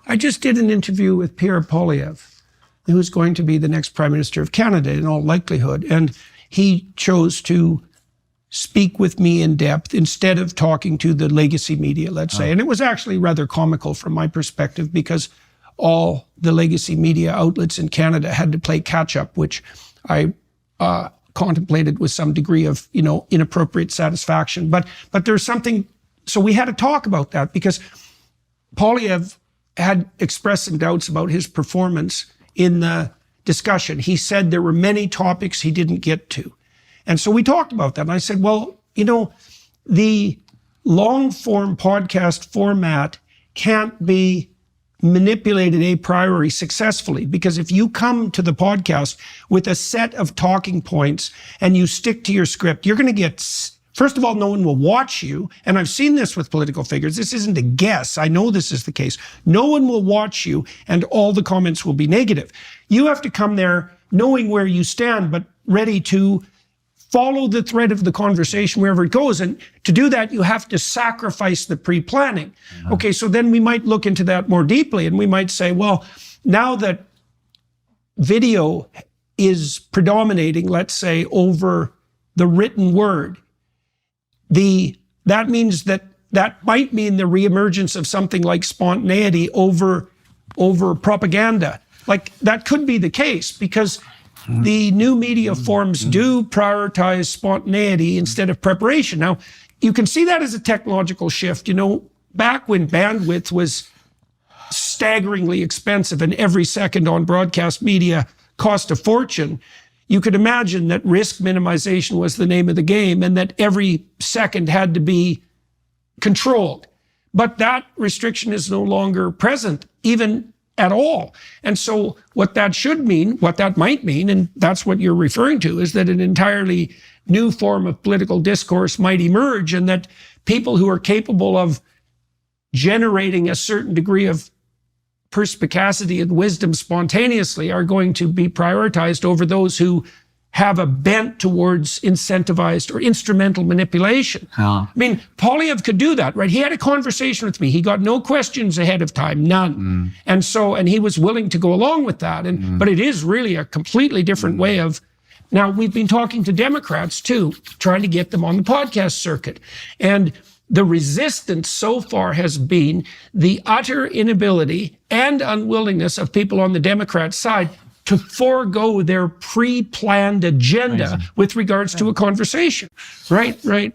I just did an interview with Pierre Poilievre, who's going to be the next Prime Minister of Canada in all likelihood. And he chose to speak with me in depth instead of talking to the legacy media, let's say. And it was actually rather comical from my perspective, because all the legacy media outlets in Canada had to play catch up, which I contemplated with some degree of, inappropriate satisfaction. But there's something, so we had to talk about that, because Poilievre had expressed some doubts about his performance in the discussion. He said there were many topics he didn't get to. And so we talked about that. And I said, well, the long form podcast format can't be manipulated a priori successfully, because if you come to the podcast with a set of talking points and you stick to your script, you're going to get, first of all, no one will watch you. And I've seen this with political figures. This isn't a guess. I know this is the case. No one will watch you and all the comments will be negative. You have to come there knowing where you stand, but ready to follow the thread of the conversation wherever it goes. And to do that, you have to sacrifice the pre-planning. Okay, so then we might look into that more deeply, and we might say, well, now that video is predominating, let's say, over the written word, that means that might mean the reemergence of something like spontaneity over propaganda. Like, that could be the case, because the new media forms do prioritize spontaneity instead of preparation. Now, you can see that as a technological shift. Back when bandwidth was staggeringly expensive and every second on broadcast media cost a fortune, you could imagine that risk minimization was the name of the game, and that every second had to be controlled. But that restriction is no longer present, even at all. And so what that might mean, and that's what you're referring to, is that an entirely new form of political discourse might emerge, and that people who are capable of generating a certain degree of perspicacity and wisdom spontaneously are going to be prioritized over those who have a bent towards incentivized or instrumental manipulation. I mean, Poilievre could do that, right? He had a conversation with me. He got no questions ahead of time, none. And he was willing to go along with that. But it is really a completely different way of, now we've been talking to Democrats too, trying to get them on the podcast circuit. And the resistance so far has been the utter inability and unwillingness of people on the Democrat side to forego their pre-planned agenda with regards to a conversation. Right.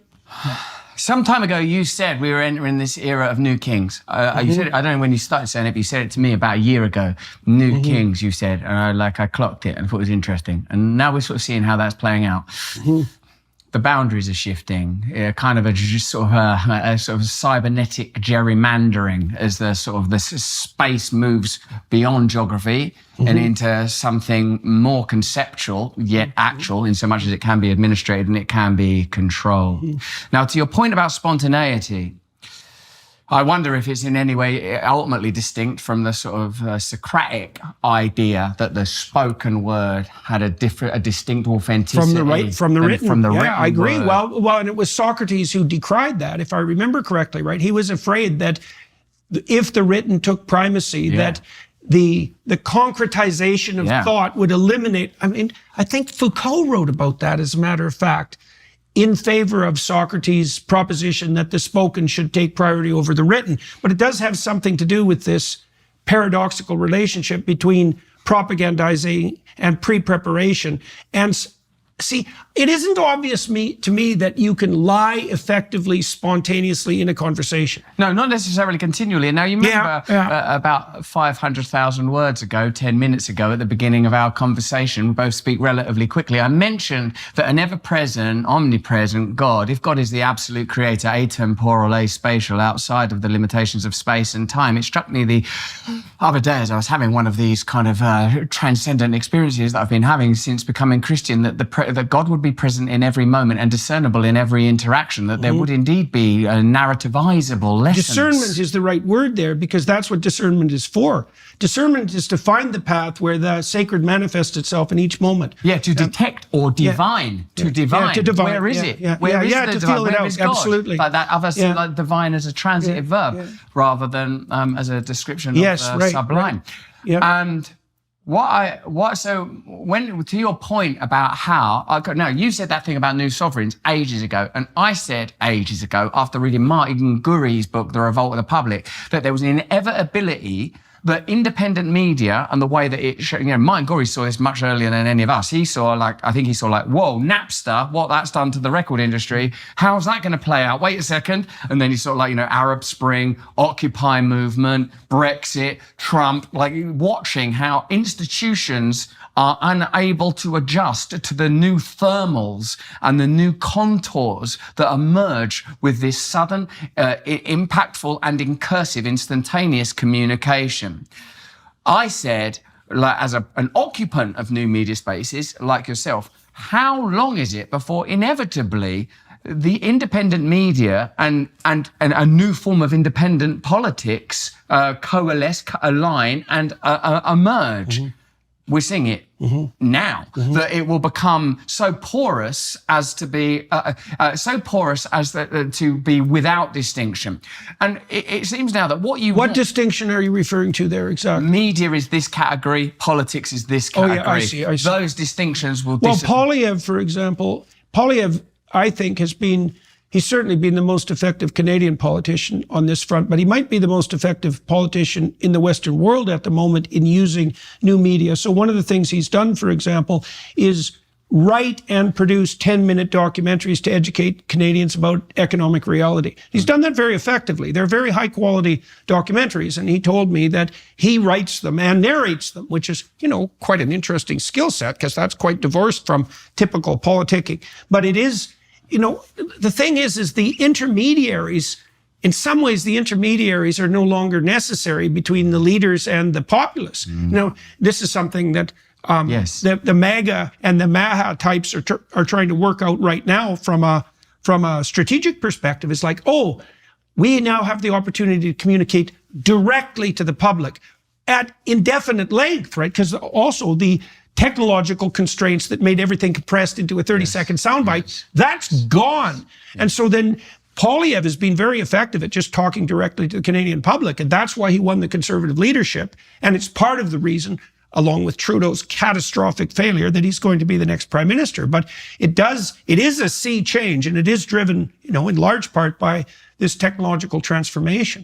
Some time ago, you said we were entering this era of new kings. You said, I don't know when you started saying it, but you said it to me about a year ago. New kings, you said, and I clocked it and thought it was interesting. And now we're sort of seeing how that's playing out. The boundaries are shifting, kind of a sort of cybernetic gerrymandering as the space moves beyond geography and into something more conceptual, yet actual, in so much as it can be administrated and it can be controlled. Now, to your point about spontaneity, I wonder if it's in any way ultimately distinct from the sort of Socratic idea that the spoken word had a distinct authenticity from the written. I agree. Word. Well, and it was Socrates who decried that, if I remember correctly, right? He was afraid that if the written took primacy, that the concretization of thought would eliminate. I mean, I think Foucault wrote about that, as a matter of fact, in favor of Socrates' proposition that the spoken should take priority over the written. But it does have something to do with this paradoxical relationship between propagandizing and pre-preparation. And see, it isn't obvious to me that you can lie effectively, spontaneously in a conversation. No, not necessarily continually. Now, you remember about 500,000 words ago, 10 minutes ago, at the beginning of our conversation, we both speak relatively quickly. I mentioned that an ever-present, omnipresent God, if God is the absolute creator, atemporal, aspatial, outside of the limitations of space and time, it struck me the other day as I was having one of these kind of transcendent experiences that I've been having since becoming Christian, that the that God would be present in every moment and discernible in every interaction, that there would indeed be narrativizable lessons. Discernment is the right word there, because that's what discernment is for. Discernment is to find the path where the sacred manifests itself in each moment. Yeah, to detect or divine. To divine. Yeah, to divine. Where is it? Where is the to divine? feel it Where out. is God? Absolutely. Like that other like divine as a transitive verb rather than as a description of sublime. Right. Yeah. And when to your point about how now you said that thing about new sovereigns ages ago, and I said ages ago after reading Martin Gurri's book The Revolt of the Public that there was an inevitability that independent media and the way that it Martin Gurri saw this much earlier than any of us. He saw whoa, Napster, what that's done to the record industry. How's that going to play out? Wait a second. And then he saw Arab Spring, Occupy movement, Brexit, Trump, watching how institutions are unable to adjust to the new thermals and the new contours that emerge with this sudden, impactful and incursive instantaneous communication. I said, as an occupant of new media spaces like yourself, how long is it before inevitably the independent media and a new form of independent politics coalesce, align, and emerge? We're seeing it now, that it will become so porous as to be to be without distinction. And it seems now that what distinction are you referring to there exactly? Media is this category, politics is this category. Oh yeah, I see. Those distinctions will disappear. Well, Poilievre, for example, I think he's certainly been the most effective Canadian politician on this front, but he might be the most effective politician in the Western world at the moment in using new media. So one of the things he's done, for example, is write and produce 10-minute documentaries to educate Canadians about economic reality. He's done that very effectively. They're very high-quality documentaries, and he told me that he writes them and narrates them, which is, quite an interesting skill set, because that's quite divorced from typical politicking. But it is, the thing is the intermediaries, in some ways, the intermediaries are no longer necessary between the leaders and the populace. This is something that the MAGA and the MAHA types are trying to work out right now from a strategic perspective. It's like, we now have the opportunity to communicate directly to the public at indefinite length, right? Because also the technological constraints that made everything compressed into a 30-second soundbite, that's gone. And so then Poilievre has been very effective at just talking directly to the Canadian public, and that's why he won the Conservative leadership. And it's part of the reason, along with Trudeau's catastrophic failure, that he's going to be the next prime minister. But it is a sea change, and it is driven, in large part by this technological transformation.